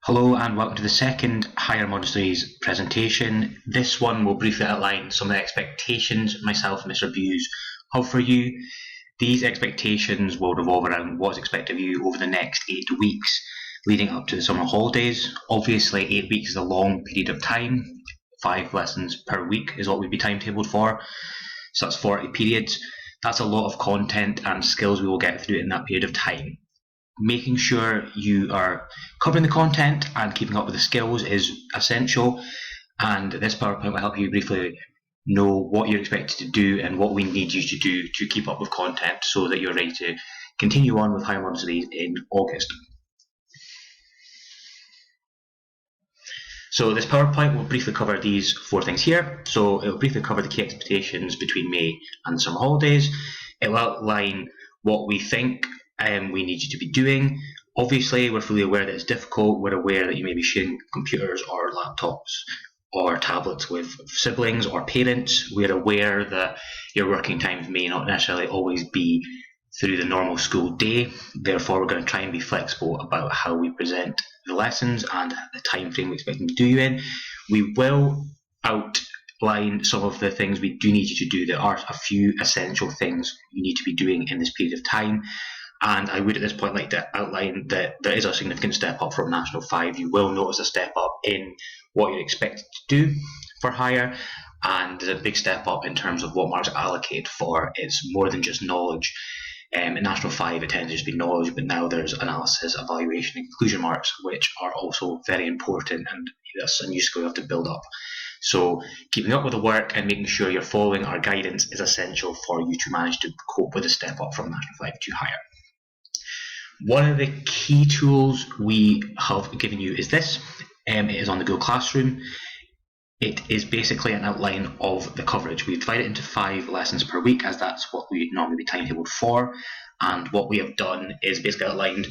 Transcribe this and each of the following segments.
Hello and welcome to the second Higher Monasteries presentation. This one will briefly outline some of the expectations myself and Mr. Buse have for you. These expectations will revolve around what's expected of you over the next 8 weeks leading up to the summer holidays. Obviously 8 weeks is a long period of time. 5 lessons per week is what we'd be timetabled for, so that's 40 periods. That's a lot of content and skills we will get through in that period of time. Making sure you are covering the content and keeping up with the skills is essential, and this PowerPoint will help you briefly know what you're expected to do and what we need you to do to keep up with content so that you're ready to continue on with Higher Monasteries in August. So this PowerPoint will briefly cover these 4 things here. So it will briefly cover the key expectations between May and the summer holidays. It will outline what we think we need you to be doing. Obviously, we're fully aware that it's difficult. We're aware that you may be sharing computers or laptops or tablets with siblings or parents. We're aware that your working times may not necessarily always be through the normal school day. Therefore, we're going to try and be flexible about how we present the lessons and the time frame we expect them to do you in. We will outline some of the things we do need you to do. There are a few essential things you need to be doing in this period of time. And I would at this point like to outline that there is a significant step up from National 5. You will notice a step up in what you're expected to do for higher, and there's a big step up in terms of what marks are allocated for. It's more than just knowledge. In National 5 it tends to just be knowledge, but now there's analysis, evaluation and conclusion marks, which are also very important, and that's a new skill you have to build up. So keeping up with the work and making sure you're following our guidance is essential for you to manage to cope with the step up from National 5 to higher. One of the key tools we have given you is this. It is on the Google Classroom. It is basically an outline of the coverage. We've divided it into 5 lessons per week, as that's what we'd normally be timetabled for. And what we have done is basically outlined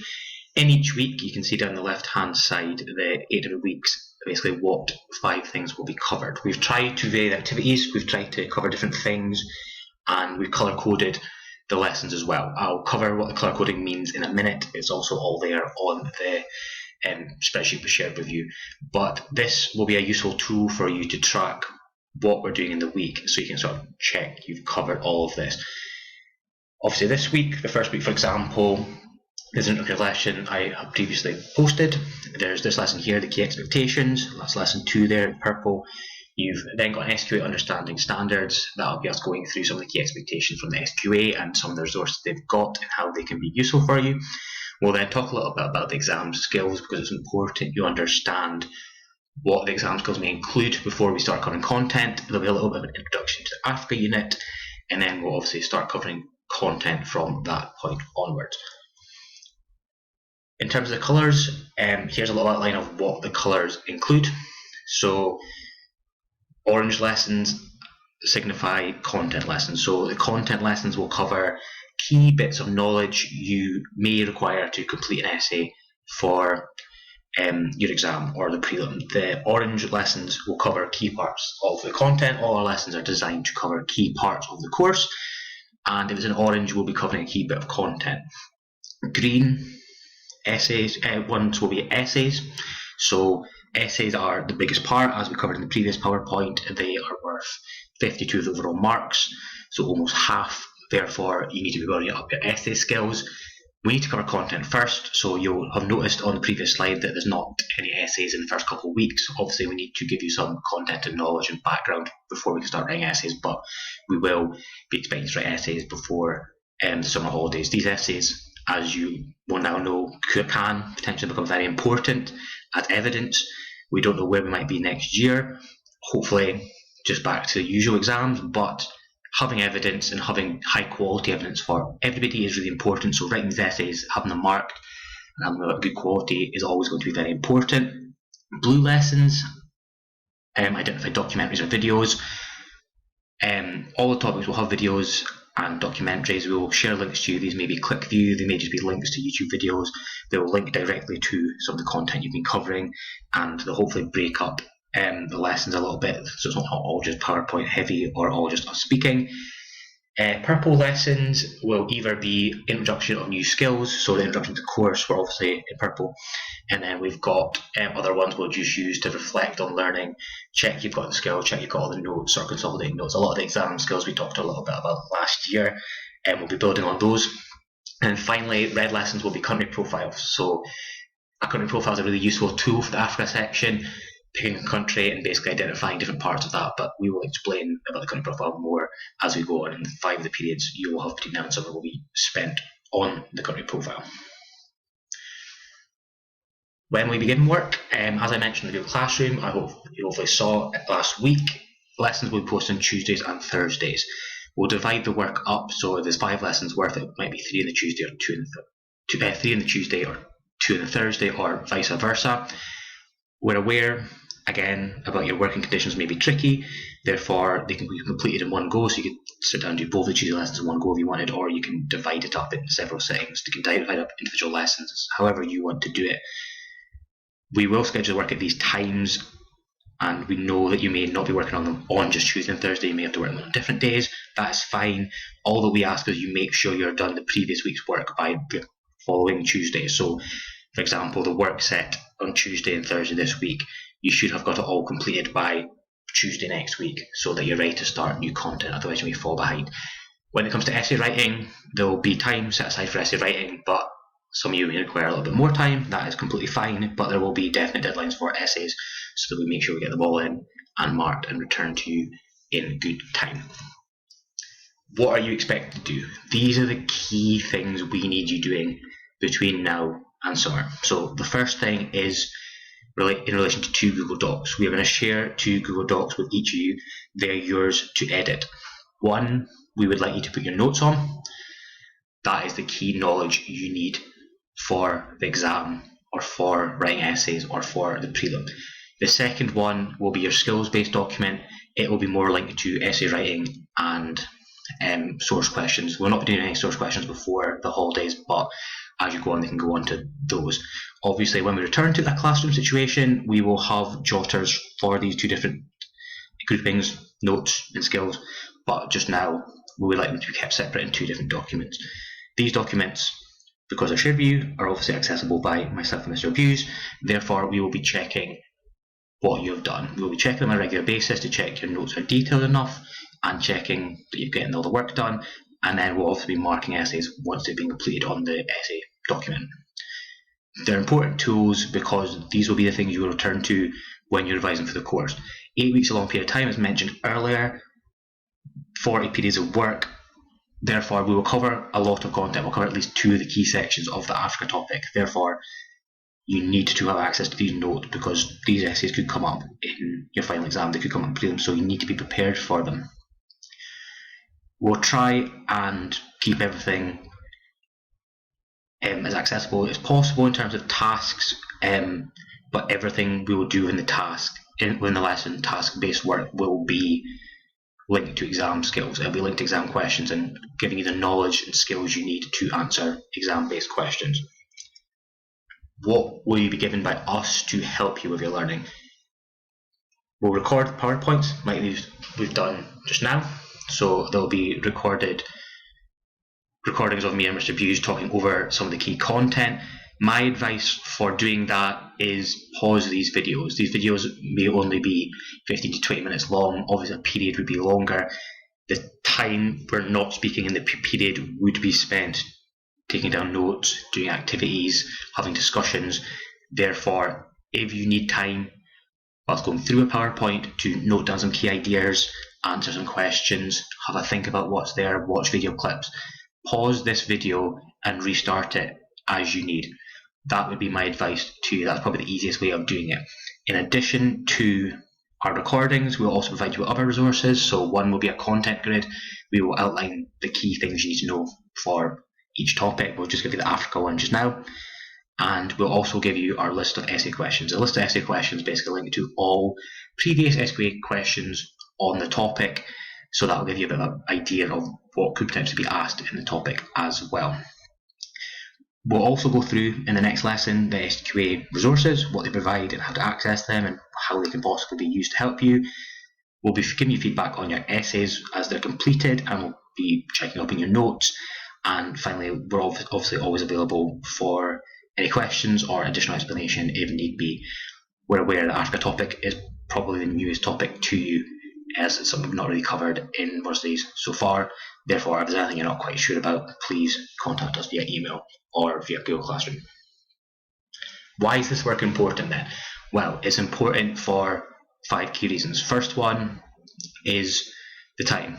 in each week. You can see down the left hand side the 8 different weeks, basically what 5 things will be covered. We've tried to vary the activities, we've tried to cover different things, and we've colour coded the lessons as well. I'll cover what the colour coding means in a minute. It's also all there on the spreadsheet we shared with you. But this will be a useful tool for you to track what we're doing in the week, so you can sort of check you've covered all of this. Obviously this week, the first week for example, there's an introductory lesson I have previously posted. There's this lesson here, the key expectations. That's lesson 2 there in purple. You've then got an SQA understanding standards. That'll be us going through some of the key expectations from the SQA and some of the resources they've got and how they can be useful for you. We'll then talk a little bit about the exam skills, because it's important you understand what the exam skills may include before we start covering content. There'll be a little bit of an introduction to the Africa unit, and then we'll obviously start covering content from that point onwards. In terms of the colours, here's a little outline of what the colours include. So orange lessons signify content lessons. So the content lessons will cover key bits of knowledge you may require to complete an essay for your exam or the prelim. The orange lessons will cover key parts of the content. All our lessons are designed to cover key parts of the course, and if it's in orange, we'll be covering a key bit of content. Green essays, ones will be essays. So essays are the biggest part, as we covered in the previous PowerPoint. They are worth 52 of the overall marks, so almost half. Therefore, you need to be building up your essay skills. We need to cover content first, so you'll have noticed on the previous slide that there's not any essays in the first couple of weeks. Obviously, we need to give you some content and knowledge and background before we can start writing essays, but we will be expecting to write essays before the summer holidays. These essays, as you will now know, can potentially become very important as evidence. We don't know where we might be next year. Hopefully, just back to the usual exams, but having evidence and having high quality evidence for everybody is really important. So writing these essays, having them marked and having them of good quality is always going to be very important. Blue lessons identify documentaries or videos. All the topics will have videos and documentaries. We will share links to you. These may be click view, they may just be links to YouTube videos. They will link directly to some of the content you've been covering, and they'll hopefully break up the lessons a little bit, so it's not all just PowerPoint heavy or all just us speaking. Purple lessons will either be introduction of new skills, so the introduction to the course, we're obviously in purple, and then we've got other ones we'll just use to reflect on learning, check you've got the skill, check you've got all the notes or consolidating notes. A lot of the exam skills we talked a little bit about last year, and we'll be building on those. And finally, red lessons will be country profiles. So a country profile is a really useful tool for the Africa section, picking a country and basically identifying different parts of that, but we will explain about the country profile more as we go on. In 5 of the periods you will have between now and summer will be spent on the country profile. When we begin work, as I mentioned in the Google Classroom, I hope you hopefully saw last week, lessons will be posted on Tuesdays and Thursdays. We'll divide the work up, so if there's 5 lessons worth, it might be 3 on the Tuesday or 3 on the Tuesday or 2 on the Thursday, or vice versa. We're aware, again, about your working conditions may be tricky, therefore they can be completed in one go, so you can sit down and do both the Tuesday lessons in one go if you wanted, or you can divide it up into several settings. You can divide up individual lessons however you want to do it. We will schedule work at these times, and we know that you may not be working on them on just Tuesday and Thursday, you may have to work on them on different days. That's fine. All that we ask is you make sure you're done the previous week's work by the following Tuesday. So, for example, the work set on Tuesday and Thursday this week, you should have got it all completed by Tuesday next week so that you're ready to start new content, otherwise you may fall behind. When it comes to essay writing, there will be time set aside for essay writing, but some of you may require a little bit more time. That is completely fine, but there will be definite deadlines for essays so that we make sure we get them all in and marked and returned to you in good time. What are you expected to do? These are the key things we need you doing between now and summer. So the first thing is in relation to 2 Google Docs. We are going to share 2 Google Docs with each of you. They're yours to edit. One, we would like you to put your notes on. That is the key knowledge you need for the exam, or for writing essays, or for the prelim. The second one will be your skills-based document. It will be more linked to essay writing and source questions. We'll not be doing any source questions before the holidays, but as you go on, they can go on to those. Obviously, when we return to that classroom situation, we will have jotters for these 2 different groupings, notes and skills, but just now we would like them to be kept separate in 2 different documents. These documents, because they're shared with you, are obviously accessible by myself and Mr. Abuse. Therefore, we will be checking what you have done. We will be checking on a regular basis to check your notes are detailed enough and checking that you're getting all the work done, and then we'll also be marking essays once they've been completed on the essay document. They're important tools because these will be the things you will return to when you're revising for the course. 8 weeks is a long period of time, as mentioned earlier, 40 periods of work. Therefore, we will cover a lot of content. We'll cover at least 2 of the key sections of the Africa topic. Therefore, you need to have access to these notes because these essays could come up in your final exam. They could come up in prelim, so you need to be prepared for them. We'll try and keep everything as accessible as possible in terms of tasks, but everything we will do in the lesson, task-based work will be linked to exam skills. It'll be linked to exam questions and giving you the knowledge and skills you need to answer exam-based questions. What will you be given by us to help you with your learning? We'll record PowerPoints like we've done just now. So there'll be recordings of me and Mr. Abuse talking over some of the key content. My advice for doing that is pause these videos. These videos may only be 15 to 20 minutes long. Obviously a period would be longer. The time we're not speaking in the period would be spent taking down notes, doing activities, having discussions. Therefore, if you need time whilst going through a PowerPoint to note down some key ideas, answer some questions, have a think about what's there, watch video clips, pause this video and restart it as you need. That would be my advice to you. That's probably the easiest way of doing it. In addition to our recordings, we'll also provide you with other resources. So one will be a content grid. We will outline the key things you need to know for each topic. We'll just give you the Africa one just now. And we'll also give you our list of essay questions. A list of essay questions basically linked to all previous SQA questions on the topic. So that will give you a bit of an idea of what could potentially be asked in the topic as well. We'll also go through in the next lesson the SQA resources, what they provide and how to access them and how they can possibly be used to help you. We'll be giving you feedback on your essays as they're completed, and we'll be checking up on your notes. And finally, we're obviously always available for any questions or additional explanation if need be. We're aware that Africa topic is probably the newest topic to you, as it's something we've not really covered in universities so far. Therefore, if there's anything you're not quite sure about, please contact us via email or via Google Classroom. Why is this work important then? Well, it's important for 5 key reasons. First one is the time.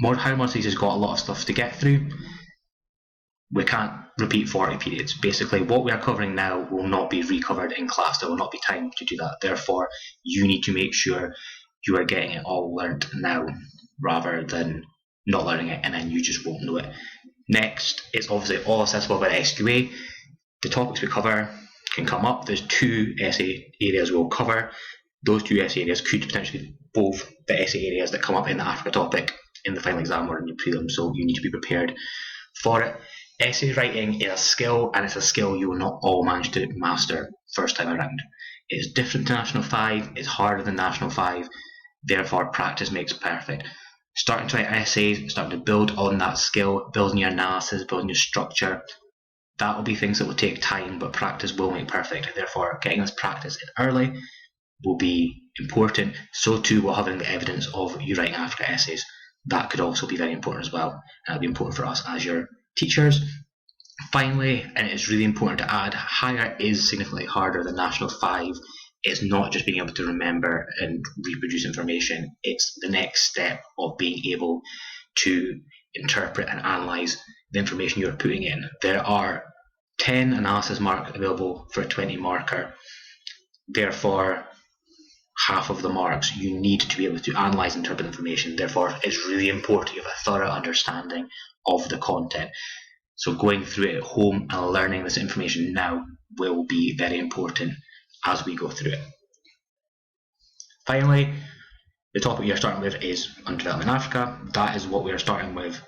Higher Mods has got a lot of stuff to get through. We can't repeat 40 periods. Basically, what we are covering now will not be recovered in class. There will not be time to do that. Therefore, you need to make sure you are getting it all learnt now, rather than not learning it and then you just won't know it. Next, it's obviously all accessible by the SQA. The topics we cover can come up. There's 2 essay areas we'll cover. Those 2 essay areas could potentially be both the essay areas that come up in the Africa topic in the final exam or in your prelim, so you need to be prepared for it. Essay writing is a skill, and it's a skill you will not all manage to master first time around. It's different to National 5, it's harder than National 5, therefore practice makes perfect. Starting to write essays, starting to build on that skill, building your analysis, building your structure, that will be things that will take time, but practice will make perfect. Therefore, getting this practice in early will be important. So too will having the evidence of you writing Africa essays. That could also be very important as well, and it'll be important for us as your teachers. Finally, and it's really important to add, higher is significantly harder than National 5. It's not just being able to remember and reproduce information, it's the next step of being able to interpret and analyse the information you're putting in. There are 10 analysis marks available for a 20 marker. Therefore, half of the marks you need to be able to analyse and interpret information. Therefore, it's really important you have a thorough understanding of the content. So going through it at home and learning this information now will be very important as we go through it. Finally, the topic you're starting with is Underdevelopment in Africa. That is what we are starting with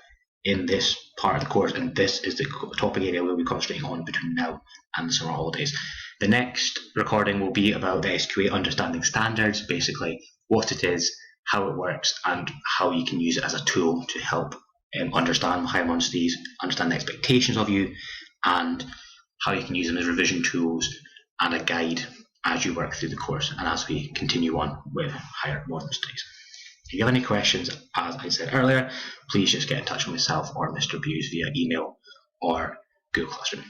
in this part of the course, and this is the topic area we'll be concentrating on between now and the summer holidays. The next recording will be about the SQA understanding standards, basically what it is, how it works, and how you can use it as a tool to help understand higher monsters, understand the expectations of you, and how you can use them as revision tools and a guide as you work through the course and as we continue on with higher modern studies. If you have any questions, as I said earlier, please just get in touch with myself or Mr. Buse via email or Google Classroom.